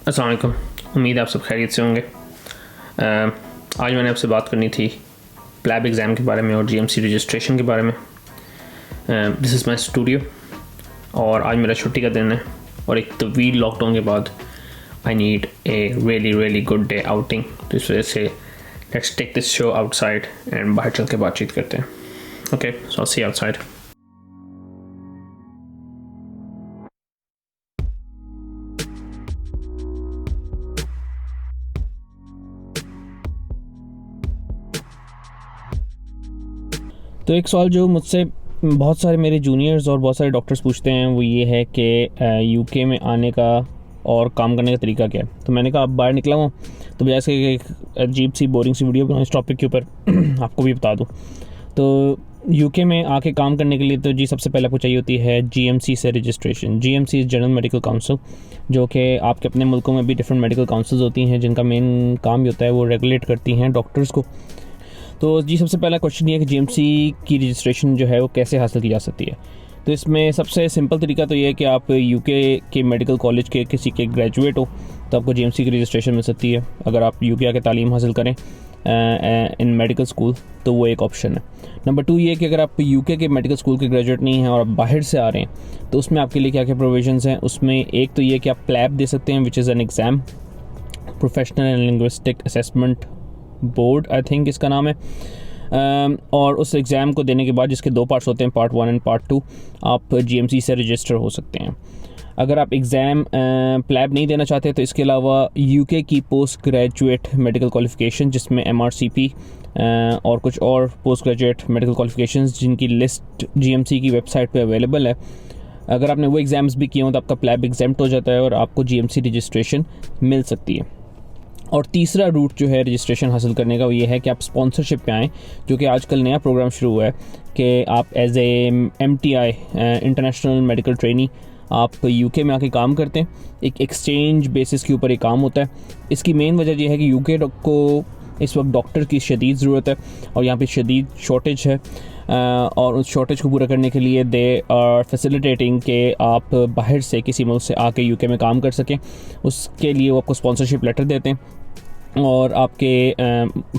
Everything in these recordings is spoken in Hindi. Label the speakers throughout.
Speaker 1: अस्सलाम वालेकुम। उम्मीद है आप सब खैरियत से होंगे। आज मैंने आपसे बात करनी थी प्लैब एग्ज़ाम के बारे में और जीएमसी रजिस्ट्रेशन के बारे में। दिस इज़ माय स्टूडियो और आज मेरा छुट्टी का दिन है और एक तवील लॉकडाउन के बाद I need a really good day outing. तो इस वजह से let's take this show outside and बाहर चल के बातचीत करते हैं। Okay, so I see you outside. तो एक सवाल जो मुझसे बहुत सारे मेरे जूनियर्स और बहुत सारे डॉक्टर्स पूछते हैं वो ये है कि यूके में आने का और काम करने का तरीका क्या है। तो मैंने कहा अब बाहर निकला हूँ तो बजाय इसके एक अजीब सी बोरिंग सी वीडियो बनाऊँ इस टॉपिक के ऊपर आपको भी बता दूँ। तो यूके में आके काम करने के लिए तो जी सबसे पहले आपको चाहिए होती है जीएमसी से registration. GMC is general medical council, जो कि आपके अपने मुल्कों में भी डिफरेंट मेडिकल काउंसिल्स होती हैं जिनका मेन काम ये होता है वो रेगुलेट करती हैं डॉक्टर्स को। तो जी सबसे पहला क्वेश्चन ये है कि जीएमसी की रजिस्ट्रेशन जो है वो कैसे हासिल की जा सकती है। तो इसमें सबसे सिंपल तरीका तो ये है कि आप यूके के मेडिकल कॉलेज के किसी के ग्रेजुएट हो तो आपको जीएमसी की रजिस्ट्रेशन मिल सकती है। अगर आप यूके आके तालीम हासिल करें इन मेडिकल स्कूल तो वो एक ऑप्शन है। नंबर 2 ये है कि अगर आप यूके के मेडिकल स्कूल के ग्रेजुएट नहीं हैं और आप बाहर से आ रहे हैं तो उसमें आपके लिए क्या क्या प्रोविजंस हैं। उसमें एक तो ये कि आप प्लैब दे सकते हैं which is an exam, professional and linguistic assessment board I think इसका नाम है। और उस एग्ज़ाम को देने के बाद जिसके 2 पार्ट्स होते हैं, पार्ट 1 एंड पार्ट 2, आप जीएमसी से रजिस्टर हो सकते हैं। अगर आप एग्ज़ाम प्लैब नहीं देना चाहते तो इसके अलावा यूके की पोस्ट ग्रेजुएट मेडिकल क्वालिफ़िकेशन जिसमें एमआरसीपी और कुछ और पोस्ट ग्रेजुएट मेडिकल क्वालिफ़िकेशंस जिनकी लिस्ट जीएमसी की वेबसाइट पे अवेलेबल है, अगर आपने वो एग्ज़ाम्स भी किए हो तो आपका प्लैब एग्जाम्प्ट हो जाता है और आपको जीएमसी रजिस्ट्रेशन मिल सकती है। और तीसरा रूट जो है रजिस्ट्रेशन हासिल करने का वो ये है कि आप स्पॉन्सरशिप पे आएँ, जो कि आजकल नया प्रोग्राम शुरू हुआ है कि आप as a MTI international medical trainee आप यूके में आके काम करते हैं। एक एक्सचेंज बेसिस के ऊपर ये काम होता है। इसकी मेन वजह ये है कि यूके को इस वक्त डॉक्टर की शदीद ज़रूरत है और यहाँ पे शदीद शॉर्टेज है और उस शॉर्टेज को पूरा करने के लिए दे आर फैसिलिटेटिंग कि आप बाहर से किसी मुल्क से आके यूके में काम कर सकें। उसके लिए वो आपको स्पॉन्सरशिप लेटर देते हैं और आपके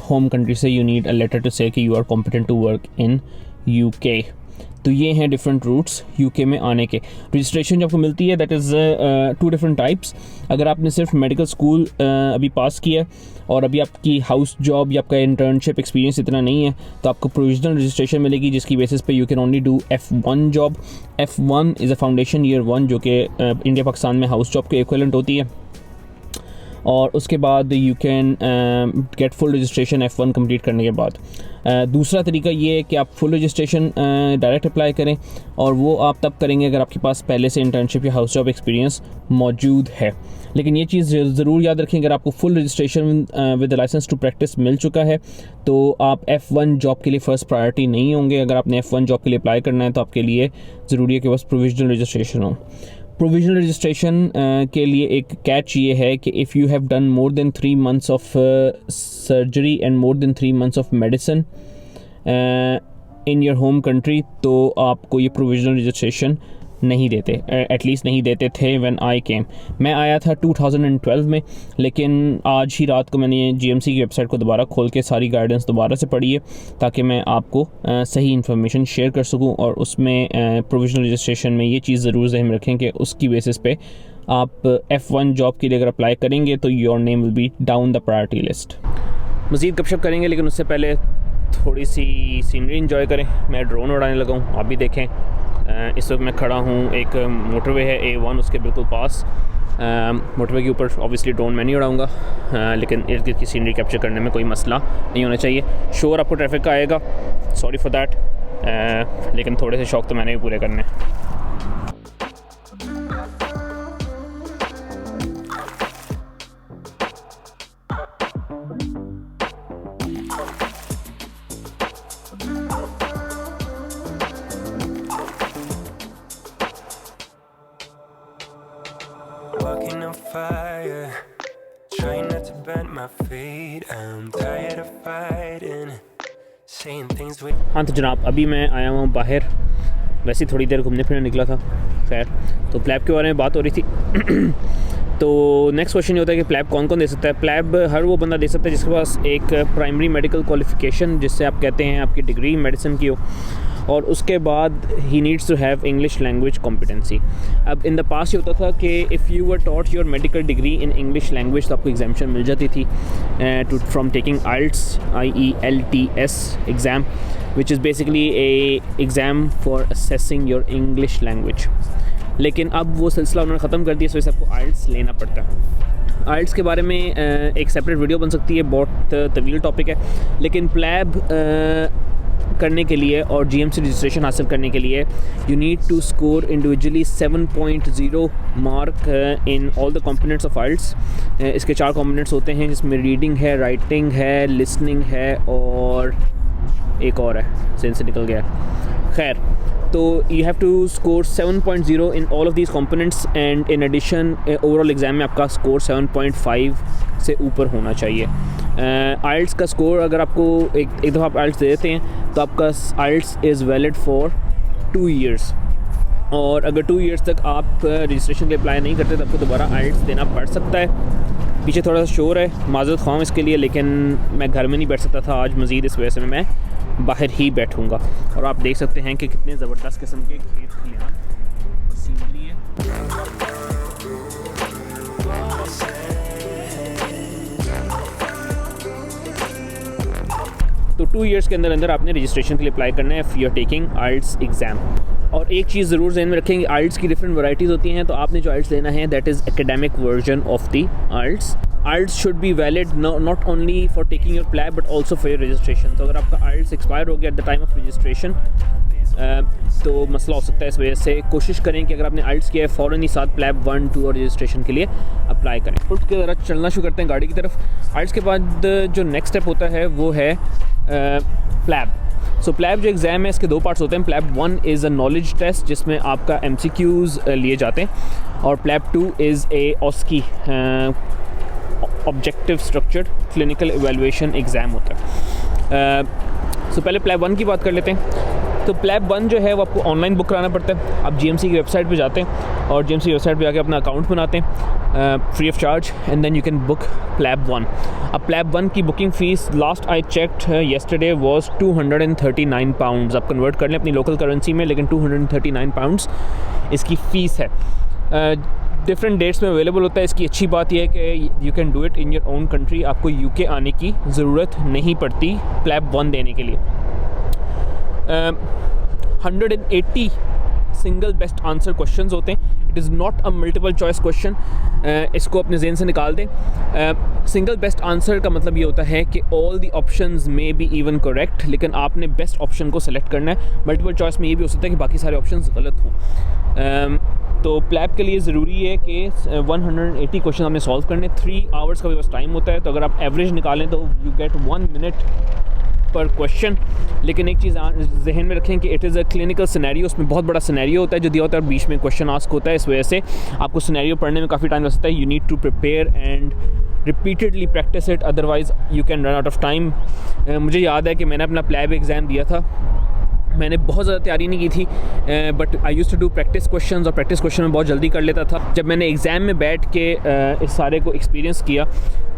Speaker 1: होम कंट्री से you need a letter to say कि you are competent to work in UK. तो ये हैं डिफरेंट रूट्स यूके में आने के। रजिस्ट्रेशन जो आपको मिलती है दैट इज़ 2 डिफरेंट टाइप्स। अगर आपने सिर्फ मेडिकल स्कूल अभी पास किया है और अभी आपकी हाउस जॉब या आपका इंटर्नशिप एक्सपीरियंस इतना नहीं है तो आपको प्रोविजनल रजिस्ट्रेशन मिलेगी जिसकी बेसिस पे you can only do F1 job. F1 is a foundation year 1 जो कि इंडिया पाकिस्तान में हाउस जॉब के इक्विवेलेंट होती है और उसके बाद you can get full registration F1 complete करने के बाद। दूसरा तरीका ये है कि आप फुल रजिस्ट्रेशन डायरेक्ट अप्लाई करें और वो आप तब करेंगे अगर आपके पास पहले से इंटर्नशिप या हाउस जॉब एक्सपीरियंस मौजूद है। लेकिन ये चीज़ ज़रूर याद रखें, अगर आपको full registration with licence to practice मिल चुका है तो आप F1 जॉब के लिए फ़र्स्ट प्रायोरिटी नहीं होंगे। अगर आपने F1 जॉब के लिए अप्लाई करना है तो आपके लिए ज़रूरी है कि बस प्रोविजनल रजिस्ट्रेशन हो। प्रोविजनल रजिस्ट्रेशन के लिए एक कैच ये है कि if you have done more than 3 months of surgery and more than 3 months of medicine in your home country तो आपको ये प्रोविजनल रजिस्ट्रेशन नहीं देते, एटलीस्ट नहीं देते थे व्हेन आई केम। मैं आया था 2012 में, लेकिन आज ही रात को मैंने जीएमसी की वेबसाइट को दोबारा खोल के सारी गाइडेंस दोबारा से पढ़ी है ताकि मैं आपको सही इन्फॉर्मेशन शेयर कर सकूं। और उसमें प्रोविजनल रजिस्ट्रेशन में ये चीज़ ज़रूर ज़हन में रखें कि उसकी बेसिस पे आप F1 जॉब के लिए अगर अप्लाई करेंगे तो your name will be down the priority list. मज़ीद गपशप करेंगे लेकिन उससे पहले थोड़ी सी सीनरी इंजॉय करें। मैं ड्रोन उड़ाने लगा हूँ, आप भी देखें। इस वक्त मैं खड़ा हूँ, एक मोटरवे है A1 उसके बिल्कुल पास। मोटरवे के ऊपर ऑब्वियसली ड्रोन मैं नहीं उड़ाऊँगा लेकिन इर्द गिर्द की सीनरी कैप्चर करने में कोई मसला नहीं होना चाहिए। शोर आपको ट्रैफिक का आएगा, सॉरी फॉर दैट, लेकिन थोड़े से शौक़ तो मैंने भी पूरे करने।
Speaker 2: Walking on fire, trying not to bend my feet. I'm tired of fighting, saying things with.
Speaker 1: हाँ तो जनाब, अभी मैं आया हूँ बाहर, वैसे थोड़ी देर घूमने फिरने निकला था। खैर, तो प्लैब के बारे में बात हो रही थी तो नेक्स्ट क्वेश्चन ये होता है कि प्लैब कौन कौन दे सकता है। प्लैब हर वो बंदा दे सकता है जिसके पास एक प्राइमरी मेडिकल क्वालिफिकेशन, जिससे आप कहते हैं आपकी डिग्री मेडिसिन की हो, और उसके बाद ही needs to have English language competency. अब इन द पास्ट ये होता था कि if you were taught your medical degree in English language तो आपको एग्जामेशन मिल जाती थी too from taking IELTS IELTS exam, which is basically a exam for assessing your English language. लेकिन अब वो सिलसिला उन्होंने ख़त्म कर दिया, इस वजह से आपको IELTS लेना पड़ता है। IELTS के बारे में एक सेपरेट वीडियो बन सकती है, बहुत तवील टॉपिक है। लेकिन प्लैब करने के लिए और GMC रजिस्ट्रेशन हासिल करने के लिए you need to score individually 7.0 mark in all the components of IELTS। इसके 4 कंपोनेंट्स होते हैं, जिसमें रीडिंग है, राइटिंग है, लिसनिंग है और एक और है, सेंस से निकल गया। खैर, तो you have to score 7.0 in all of these components and in addition overall exam में आपका स्कोर 7.5 से ऊपर होना चाहिए। IELTS का स्कोर अगर आपको एक दफ़ा आप IELTS दे देते हैं तो आपका IELTS is valid for 2 years, और अगर 2 ईयर्स तक आप रजिस्ट्रेशन के लिए अप्लाई नहीं करते तो आपको दोबारा IELTS देना पड़ सकता है। पीछे थोड़ा सा शोर है, माज़रत ख़्वाह इसके लिए, लेकिन मैं घर में नहीं बैठ सकता था आज मज़ीद, इस वजह से मैं बाहर ही बैठूँगा। और आप देख सकते हैं कि कितने ज़बरदस्त किस्म के खेत खलिहान और सीनरी है। तो 2 ईयर्स के अंदर आपने रजिस्ट्रेशन के लिए अप्लाई करना है if you are taking IELTS exam. और एक चीज़ ज़रूर ज़हन में रखेंगे, IELTS की डिफरेंट वैराइटीज़ होती हैं, तो आपने जो IELTS लेना है that is academic version of the IELTS। IELTS should be valid not only for taking your PLAB but also for your registration. तो अगर आपका IELTS एक्सपायर हो गया at the time of registration तो मसला हो सकता है। इस वजह से कोशिश करें कि अगर आपने IELTS किया है फ़ौरन ही साथ प्लैब 1, 2 और रजिस्ट्रेशन के लिए अप्लाई करें। उठ के ज़रा चलना शुरू करते हैं गाड़ी की तरफ। IELTS के बाद जो नेक्स्ट स्टेप होता है वो है प्लैब। सो प्लैब जो एग्ज़ाम है इसके 2 पार्ट्स होते हैं। PLAB 1 is a knowledge test जिसमें आपका MCQs लिए जाते हैं, और PLAB 2 is a OSCE objective structured clinical evaluation exam होता है। सो पहले प्लैब 1 की बात कर लेते हैं। तो प्लैब 1 जो है वो आपको ऑनलाइन बुक कराना पड़ता है। आप GMC की वेबसाइट पे जाते हैं और GMC वेबसाइट पे जाके अपना अकाउंट बनाते हैं free of charge, and then you can book PLAB 1। अब प्लैब 1 की booking fees last I checked yesterday was £239। आप कन्वर्ट कर लें अपनी लोकल करेंसी में, लेकिन £239 इसकी फ़ीस है। डिफरेंट डेट्स में अवेलेबल होता है। इसकी अच्छी बात यह है कि you can do it in your own country. आपको UK आने की ज़रूरत नहीं पड़ती प्लैब 1 देने के लिए। 180 सिंगल बेस्ट आंसर क्वेश्चंस होते हैं। It is not a multiple choice question, इसको अपने ज़हन से निकाल दें। सिंगल बेस्ट आंसर का मतलब ये होता है कि ऑल दी ऑप्शंस में बी इवन करेक्ट, लेकिन आपने बेस्ट ऑप्शन को सेलेक्ट करना है। मल्टीपल चॉइस में ये भी हो सकता है कि बाकी सारे ऑप्शंस गलत हों। तो प्लैब के लिए ज़रूरी है कि 180 क्वेश्चन आपने सॉल्व करने। 3 आवर्स का भी बस टाइम होता है, तो अगर आप एवरेज निकालें तो यू गेट 1 मिनट पर क्वेश्चन। लेकिन एक चीज़ जहन में रखें कि it is a clinical scenario, उसमें बहुत बड़ा सिनेरियो होता है जो दिया होता है और बीच में क्वेश्चन आस्क होता है। इस वजह से आपको सिनेरियो पढ़ने में काफ़ी टाइम लग सकता है। You need to prepare and repeatedly practise it, otherwise you can run out of time. मुझे याद है कि मैंने अपना प्लैब एग्ज़ाम दिया था, मैंने बहुत ज़्यादा तैयारी नहीं की थी, but I use to do practice questions, और प्रैक्टिस क्वेश्चन में बहुत जल्दी कर लेता था। जब मैंने एग्ज़ाम में बैठ के इस सारे को एक्सपीरियंस किया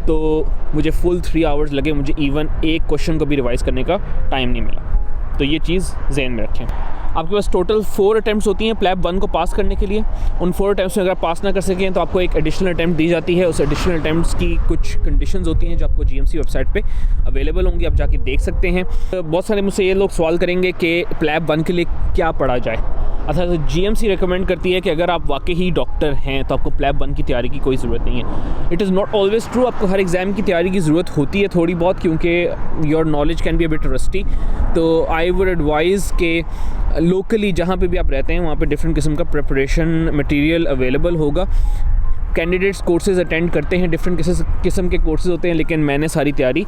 Speaker 1: तो मुझे फुल 3 आवर्स लगे, मुझे इवन एक क्वेश्चन को भी रिवाइज़ करने का टाइम नहीं मिला। तो ये चीज़ ज़हन में रखें। आपके पास टोटल 4 अटैम्प्ट्स होती हैं प्लैब 1 को पास करने के लिए। उन 4 अटैम्प्ट्स में अगर आप पास ना कर सकें तो आपको एक एडिशनल अटैम्प्ट दी जाती है। उस एडिशनल अटैम्प्ट्स की कुछ कंडीशंस होती हैं जो आपको GMC वेबसाइट पे अवेलेबल होंगी, आप जाके देख सकते हैं। बहुत सारे मुझसे ये लोग सवाल करेंगे कि प्लैब 1 के लिए क्या पढ़ा जाए। अच्छा, तो GMC रिकमेंड करती है कि अगर आप वाकई ही डॉक्टर हैं तो आपको प्लैब 1 की तैयारी की कोई ज़रूरत नहीं है। It is not always true, आपको हर एग्ज़ाम की तैयारी की ज़रूरत होती है थोड़ी बहुत, क्योंकि your knowledge can be a bit rusty. तो आई वुड एडवाइज़ के लोकली जहाँ पे भी आप रहते हैं वहाँ पे डिफरेंट किस्म का प्रिपरेशन मटेरियल अवेलेबल होगा। कैंडिडेट्स कोर्सेज़ अटेंड करते हैं, डिफरेंट किस्म के कोर्सेज़ होते हैं, लेकिन मैंने सारी तैयारी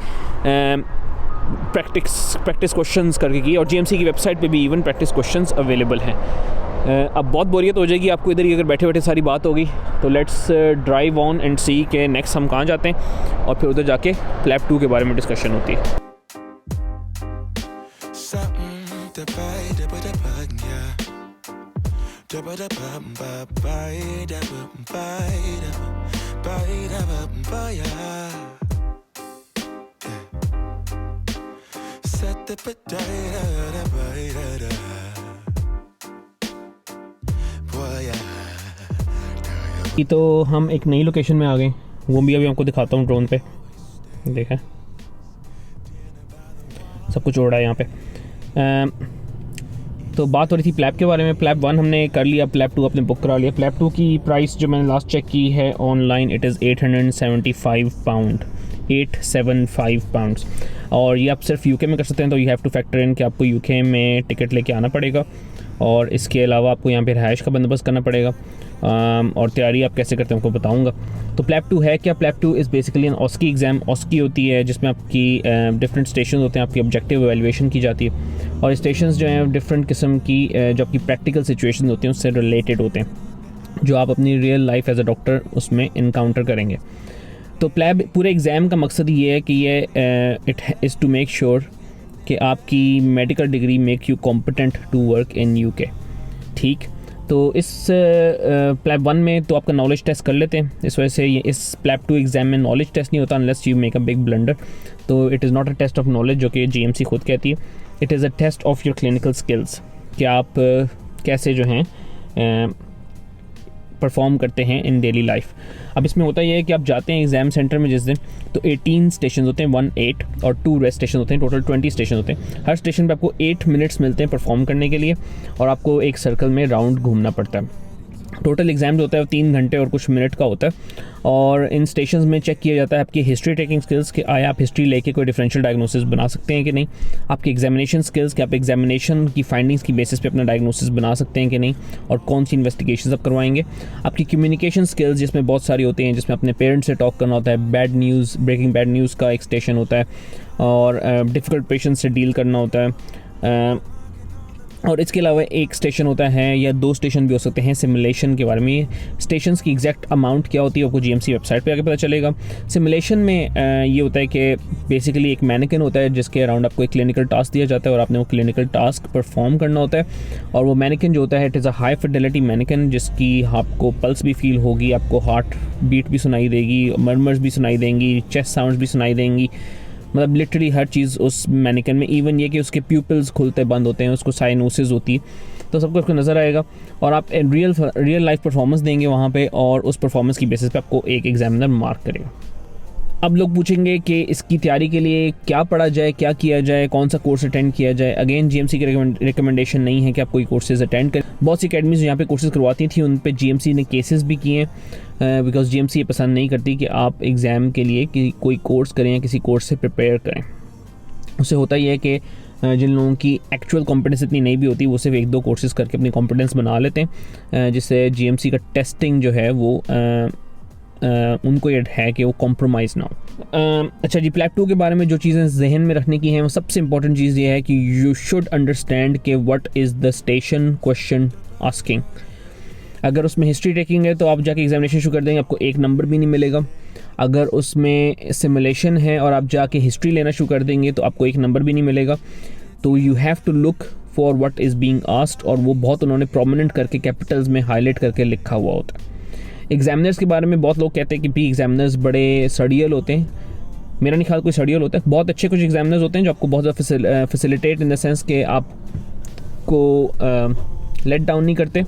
Speaker 1: प्रैक्टिस क्वेश्चंस करके की, और GMC की वेबसाइट पे भी इवन प्रैक्टिस क्वेश्चंस अवेलेबल हैं। अब बहुत बोरियत हो जाएगी आपको इधर ही अगर बैठे बैठे सारी बात होगी, तो लेट्स ड्राइव ऑन एंड सी के नेक्स्ट हम कहाँ जाते हैं, और फिर उधर जाके प्लैब 2 के बारे में डिस्कशन होती है। तो हम एक नई लोकेशन में आ गए, वो भी अभी आपको दिखाता हूँ ड्रोन पे। देखा सब कुछ उड़ रहा है यहाँ पे। तो बात हो रही थी प्लैप के बारे में। प्लैप 1 हमने कर लिया, प्लैप 2 अपने बुक करा लिया। प्लैप 2 की प्राइस जो मैंने लास्ट चेक की है ऑनलाइन, इट इज़ £875, £875। और ये आप सिर्फ यूके में कर सकते हैं, तो you have two factor in कि आपको यूके में टिकट लेके आना पड़ेगा, और इसके अलावा आपको यहाँ पे रहाइश का बंदोबस्त करना पड़ेगा। और तैयारी आप कैसे करते हैं आपको बताऊंगा। तो प्लैप 2 है क्या? PLAB 2 is basically an OSCE exam. OSCE होती है जिसमें आपकी डिफरेंट स्टेशन होते हैं, आपकी ऑब्जेक्टिव एवेल्यूएशन की जाती है, और स्टेशंस जो हैं डिफरेंट किस्म की जो आपकी प्रैक्टिकल सिचुएशन होती हैं उससे रिलेटेड होते हैं, जो आप अपनी real life as a doctor उसमें इनकाउंटर करेंगे। तो प्लैब पूरे एग्ज़ाम का मकसद ये है कि ये it is to make sure कि आपकी medical degree make you competent to work in UK. ठीक, तो इस प्लैब 1 में तो आपका नॉलेज टेस्ट कर लेते हैं। इस वजह से ये इस प्लैब 2 एग्ज़ाम में नॉलेज टेस्ट नहीं होता unless you make a big blunder. तो it is not a test of knowledge जो कि जीएमसी खुद कहती है, it is a test of your clinical skills कि आप कैसे जो हैं परफॉर्म करते हैं इन डेली लाइफ। अब इसमें होता यह है कि आप जाते हैं एग्ज़ाम सेंटर में जिस दिन, तो 18 स्टेशन होते हैं, 1 8 और 2 रेस्ट स्टेशन होते हैं, टोटल 20 स्टेशन होते हैं। हर स्टेशन पे आपको 8 मिनट्स मिलते हैं परफॉर्म करने के लिए, और आपको एक सर्कल में राउंड घूमना पड़ता है। टोटल एग्ज़ाम जो होता है वो 3 घंटे और कुछ मिनट का होता है, और इन स्टेशंस में चेक किया जाता है आपकी हिस्ट्री टेकिंग स्किल्स कि आया आप हिस्ट्री लेके कोई डिफरेंशियल डायग्नोसिस बना सकते हैं कि नहीं, आपकी एग्जामिनेशन स्किल्स कि आप एग्जामिनेशन की फाइंडिंग्स की बेसिस पे अपना डायग्नोसिस बना सकते हैं कि नहीं, और कौन सी इन्वेस्टिगेशंस आप करवाएंगे। आपकी कम्युनिकेशन स्किल्स जिसमें बहुत सारी होती हैं, जिसमें अपने पेरेंट्स से टॉक करना होता है, bad news, breaking bad news का एक स्टेशन होता है, और डिफ़िकल्ट पेशेंट्स से डील करना होता है। और इसके अलावा एक स्टेशन होता है या 2 स्टेशन भी हो सकते हैं सिमुलेशन के बारे में। स्टेशंस की एग्जैक्ट अमाउंट क्या होती है आपको जीएमसी वेबसाइट पे आके पता चलेगा। सिमुलेशन में ये होता है कि बेसिकली एक मैनिकन होता है जिसके अराउंड आपको एक क्लिनिकल टास्क दिया जाता है, और आपने वो क्लिनिकल टास्क परफॉर्म करना होता है। और वो मैनिकन जो होता है it is a high Fidelity mannequin, जिसकी आपको पल्स भी फील होगी, आपको हार्ट बीट भी सुनाई देगी, मर्मर्स भी सुनाई देंगी, चेस्ट साउंड्स भी सुनाई देंगी, मतलब लिटरली हर चीज़ उस मैनिकन में। इवन ये कि उसके प्यूपल्स खुलते बंद होते हैं, उसको साइनोसिस होती है, तो सब कुछ आपको नज़र आएगा, और आप रियल लाइफ परफॉर्मेंस देंगे वहाँ पे, और उस परफॉर्मेंस की बेसिस पे आपको एक एग्जामिनर मार्क करेगा। अब लोग पूछेंगे कि इसकी तैयारी के लिए क्या पढ़ा जाए, क्या किया जाए, कौन सा कोर्स अटेंड किया जाए। अगेन जीएमसी की रिकमेंडेशन नहीं है कि आप कोई कोर्सेज अटेंड करें। बहुत सी अकेडमीज यहाँ पे कोर्सेज करवाती थी, उन पे जीएमसी ने केसेस भी किए हैं, बिकॉज जीएमसी ये पसंद नहीं करती कि आप एग्ज़ाम के लिए कोई कोर्स करें या किसी कोर्स से प्रिपेयर करें। उससे होता ही है कि जिन लोगों की एक्चुअल कॉम्पिटेंस इतनी नहीं भी होती, वो सिर्फ 1-2 कोर्सेज करके अपनी कॉम्पिटेंस बना लेते हैं, जिससे जीएमसी का टेस्टिंग जो है वो उनको ये है कि वो कॉम्प्रोमाइज़ ना हो। अच्छा जी, प्लैप 2 के बारे में जो चीज़ें जहन में रखने की हैं, वो सबसे इंपॉर्टेंट चीज़ ये है कि यू शुड अंडरस्टैंड कि what is the station question asking. अगर उसमें हिस्ट्री टेकिंग है तो आप जाके एग्जामिनेशन शुरू कर देंगे, आपको 1 नंबर भी नहीं मिलेगा। अगर उसमें सिमुलेशन है और आप जाके हिस्ट्री लेना शुरू कर देंगे तो आपको 1 नंबर भी नहीं मिलेगा। तो you have to look for what is being asked, और वो बहुत उन्होंने प्रोमिनेंट करके कैपिटल्स में हाईलाइट करके लिखा हुआ होता है। एग्जामिनर्स के बारे में बहुत लोग कहते हैं कि भी एग्जामिनर्स बड़े सड़ियल होते हैं। मेरा नहीं ख्याल कोई सड़ियल होता है। बहुत अच्छे कुछ एग्जामिनर्स होते हैं जो आपको बहुत ज़्यादा फैसिलिटेट इन द सेंस कि आपको लेट डाउन नहीं करते,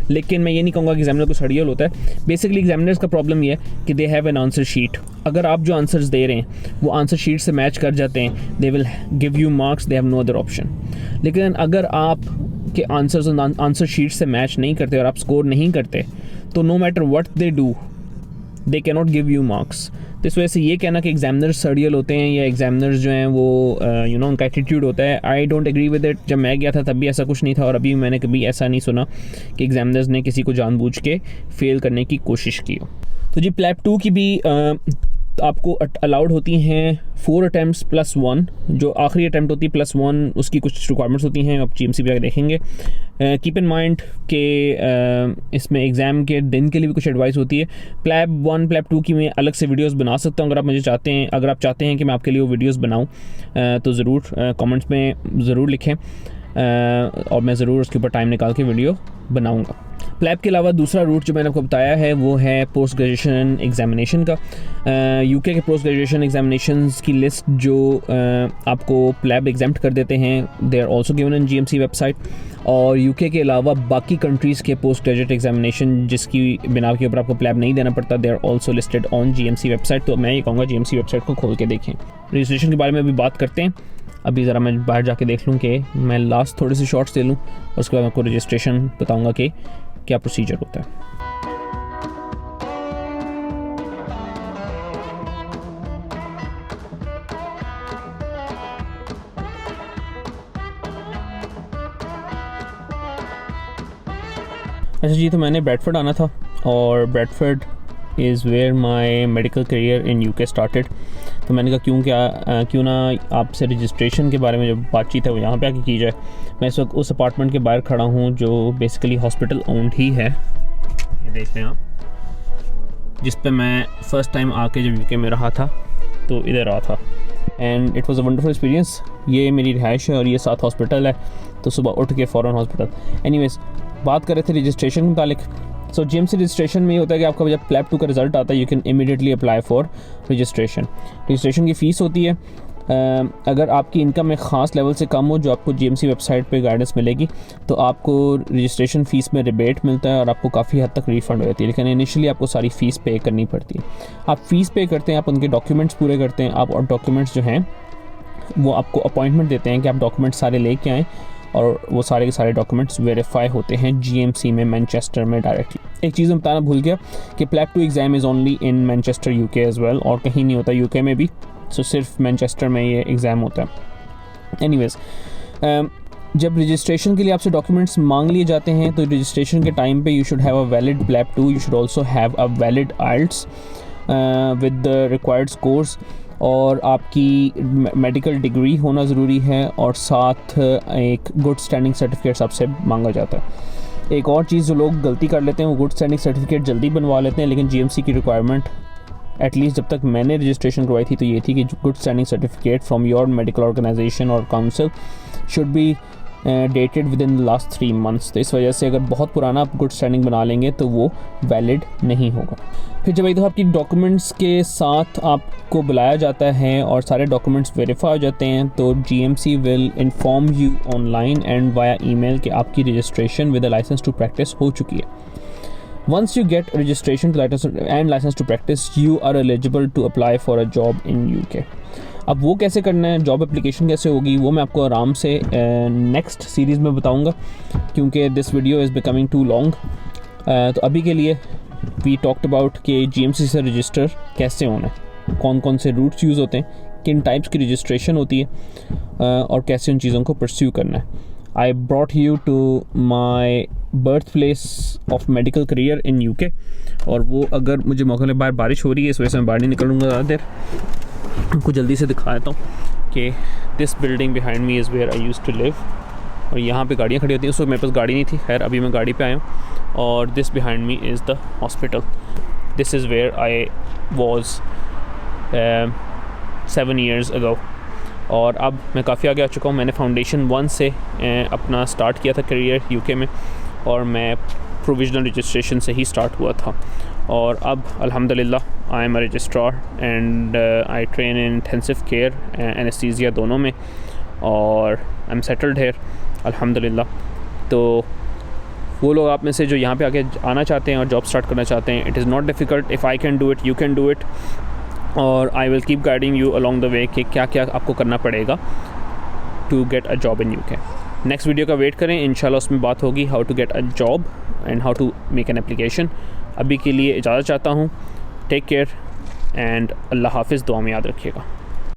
Speaker 1: लेकिन मैं ये नहीं कहूँगा कि एग्जामिनर को सड़ियल होता है। बेसिकली एग्जामिनर्स का प्रॉब्लम ये है कि they have an answer sheet. अगर आप जो आंसर्स दे रहे हैं वो आंसर शीट से मैच कर जाते हैं, they will give you marks, they have no other option. लेकिन अगर आप के आंसर्स आंसर शीट से मैच नहीं करते और आप स्कोर नहीं करते, तो no matter what they do they can not give you marks. तो इस वजह से ये कहना कि एग्जामिनर्स सड़ियल होते हैं या एग्जामिनर्स जो हैं वो उनका एटीट्यूड होता है, I don't agree with it. जब मैं गया था तब भी ऐसा कुछ नहीं था, और अभी मैंने कभी ऐसा नहीं सुना कि एग्जामिनर्स ने किसी को जानबूझ के फेल करने की कोशिश की हो। तो जी प्लैप 2 की भी आपको अलाउड होती हैं 4 अटैम्प्ट्स प्लस 1। जो आखिरी अटैम्प्ट होती है प्लस 1, उसकी कुछ रिक्वायरमेंट्स होती हैं, आप जीएमसी पे देखेंगे। कीप इन माइंड कि इसमें एग्ज़ाम के दिन के लिए भी कुछ एडवाइस होती है। प्लैप 1 प्लैप 2 की मैं अलग से वीडियोस बना सकता हूँ, अगर आप चाहते हैं कि मैं आपके लिए वो वीडियोस बनाऊँ तो ज़रूर कमेंट्स में ज़रूर लिखें, और मैं ज़रूर उसके ऊपर टाइम निकाल के वीडियो बनाऊँगा। प्लैब के अलावा दूसरा रूट जो मैंने आपको बताया है वो है पोस्ट ग्रेजुएशन एग्जामिनेशन का। यूके के पोस्ट ग्रेजुएशन एग्जामिनेशंस की लिस्ट जो आपको प्लैब एग्जाम्प्ट कर देते हैं, they are also given in GMC website. और यूके के अलावा बाकी कंट्रीज़ के पोस्ट ग्रेजुएट एग्जामिनेशन जिसकी बिना के ऊपर आपको प्लैब नहीं देना पड़ता, they are also listed on GMC website. तो मैं ये कहूँगा जीएमसी वेबसाइट को खोल के देखें। रजिस्ट्रेशन के बारे में अभी बात करते हैं। अभी ज़रा मैं बाहर जाके देख लूँ कि मैं लास्ट थोड़े से शॉर्ट्स ले लूँ, उसके बाद आपको रजिस्ट्रेशन बताऊँगा कि क्या प्रोसीजर होता है। अच्छा जी, तो मैंने ब्रैडफोर्ड आना था और Bradford is where my medical career in UK started. तो मैंने कहा क्यों ना आपसे रजिस्ट्रेशन के बारे में जो बातचीत है वो यहाँ पे आके की जाए। मैं इस वक्त उस अपार्टमेंट के बाहर खड़ा हूँ जो बेसिकली हॉस्पिटल ओन्ड ही है, ये देख रहे हैं आप, जिस पे मैं फ़र्स्ट टाइम आके जब यूके में रहा था तो इधर रहा था and it was a wonderful experience. ये मेरी रिहाइश है और ये साथ हॉस्पिटल है, तो सुबह उठ के फ़ौरन हॉस्पिटल। एनीवेज, बात कर रहे थे रजिस्ट्रेशन के मुतालिक। सो जीएमसी रजिस्ट्रेशन में ये होता है कि आपका जब प्लैब 2 का रिजल्ट आता है you can immediately apply for registration. Registration की फ़ीस होती है, अगर आपकी इनकम एक ख़ास लेवल से कम हो जो आपको जीएमसी वेबसाइट पे गाइडेंस मिलेगी तो आपको रजिस्ट्रेशन फ़ीस में रिबेट मिलता है और आपको काफ़ी हद तक रिफ़ंड हो जाती है। लेकिन इनिशियली आपको सारी फ़ीस पे करनी पड़ती है। आप फ़ीस पे करते हैं, आप उनके डॉक्यूमेंट्स पूरे करते हैं, आप और डॉक्यूमेंट्स जो हैं वो आपको अपॉइंटमेंट देते हैं कि आप डॉक्यूमेंट्स सारे लेके आएँ और वो सारे के सारे डॉक्यूमेंट्स वेरीफाई होते हैं जीएमसी में, मैनचेस्टर में डायरेक्टली। एक चीज़ मैं बताना भूल गया कि PLAB 2 exam is only in Manchester UK as well, और कहीं नहीं होता यूके में भी, सो सिर्फ मैनचेस्टर में ये एग्ज़ाम होता है। एनीवेज, जब रजिस्ट्रेशन के लिए आपसे डॉक्यूमेंट्स मांग लिए जाते हैं तो रजिस्ट्रेशन के टाइम पे you should have a valid PLAB 2, you should also have a valid IELTS with the required scores, और आपकी मेडिकल डिग्री होना ज़रूरी है, और साथ एक गुड स्टैंडिंग सर्टिफिकेट आपसे मांगा जाता है। एक और चीज़ जो लोग गलती कर लेते हैं वो गुड स्टैंडिंग सर्टिफिकेट जल्दी बनवा लेते हैं, लेकिन जीएमसी की रिक्वायरमेंट एटलीस्ट जब तक मैंने रजिस्ट्रेशन करवाई थी तो ये थी कि good standing certificate from your medical organisation और council should be dated within the last 3 months। तो इस वजह से अगर बहुत पुराना आप गुड स्टैंडिंग बना लेंगे तो वो वैलिड नहीं होगा। फिर जब एक दफ़ा आपकी डॉक्यूमेंट्स के साथ आपको बुलाया जाता है और सारे डॉक्यूमेंट्स वेरीफाई हो जाते हैं तो GMC will inform you online and via email कि आपकी registration with a licence to practise हो चुकी है। Once you get registration and license to practice, you are eligible to apply for a job in UK। अब वो कैसे करना है, जॉब एप्लीकेशन कैसे होगी, वो मैं आपको आराम से नेक्स्ट सीरीज़ में बताऊंगा क्योंकि this video is becoming too long. तो अभी के लिए वी टॉक्ड अबाउट कि जीएमसी से रजिस्टर कैसे होना है, कौन कौन से रूट्स यूज़ होते हैं, किन टाइप्स की रजिस्ट्रेशन होती है और कैसे उन चीज़ों को परस्यू करना है। I brought you to my birthplace of medical career in UK, और वो अगर मुझे मौका मिले, बाहर बारिश हो रही है इस वजह से मैं बाहर नहीं निकलूँगा ज़्यादा देर, आपको जल्दी से दिखा देता हूँ कि this building behind me is where I use to live. और यहाँ पे गाड़ियाँ खड़ी होती हैं, उस वक्त मेरे पास गाड़ी नहीं थी, खैर अभी मैं गाड़ी पे आया हूँ। और this behind me is the hospital, this is where I was 7 years ago। और अब मैं काफ़ी आगे आ चुका हूँ। मैंने फाउंडेशन 1 से अपना स्टार्ट किया था करियर यूके में, और मैं प्रोविजनल रजिस्ट्रेशन से ही स्टार्ट हुआ था। और अब अल्हम्दुलिल्लाह I am a registrar and I train in intensive care, anaesthesia दोनों में, और आई एम सेटल्ड हेयर अल्हम्दुलिल्लाह। तो वो लोग आप में से जो यहाँ पे आके आना चाहते हैं और जॉब स्टार्ट करना चाहते हैं, it is not difficult. If I can do it, you can do it, और I will keep guiding you along the way कि क्या क्या आपको करना पड़ेगा to get a job in UK. Next video का वेट करें, इंशाल्लाह उसमें बात होगी how to get a job and how to make an application. अभी के लिए इजाज़त चाहता हूँ। टेक केयर एंड अल्लाह हाफिज़, दुआ में याद रखिएगा।